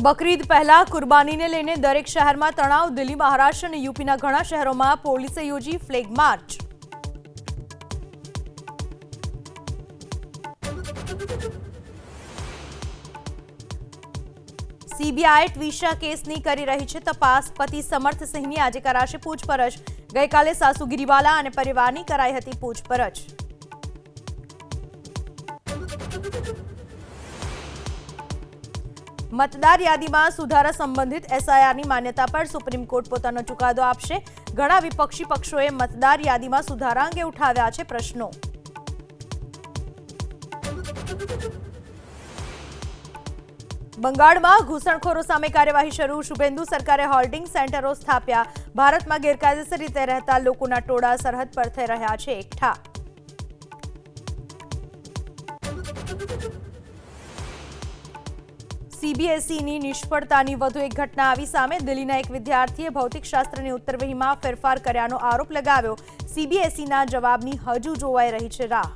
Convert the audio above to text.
બકરીદ પહેલા કુરબાનીને લઈને દરેક શહેરમાં તણાવ. દિલ્હી, મહારાષ્ટ્ર અને યુપીના ઘણા શહેરોમાં પોલીસે યોજી ફ્લેગ માર્ચ. સીબીઆઈ ટ્વીશા કેસની કરી રહી છે તપાસ. પતિ સમર્થ સિંહની આજે કરાશે પૂછપરછ. ગઈકાલે સાસુ ગિરીવાલા અને પરિવારની કરાઈ હતી પૂછપરછ. મતદાર યાદીમાં સુધારા સંબંધિત એસઆઈઆરની માન્યતા પર સુપ્રીમ કોર્ટ પોતાનો ચુકાદો આપશે. ઘણા વિપક્ષી પક્ષોએ મતદાર યાદીમાં સુધારા અંગે ઉઠાવ્યા છે પ્રશ્નો. બંગાળમાં ઘૂસણખોરો સામે કાર્યવાહી શરૂ. શુભેન્દુ સરકારે હોલ્ડિંગ સેન્ટરો સ્થાપ્યા. ભારતમાં ગેરકાયદેસર રીતે રહેતા લોકોના ટોળા સરહદ પર થઈ રહ્યા છે એકઠા. સીબીએસઈની નિષ્ફળતાની વધુ એક ઘટના આવી સામે. દિલ્હીના એક વિદ્યાર્થીએ ભૌતિકશાસ્ત્રની ઉત્તરવહીમાં ફેરફાર કર્યાનો આરોપ લગાવ્યો. સીબીએસઈના જવાબની હજુ જોવાઈ રહી છે રાહ.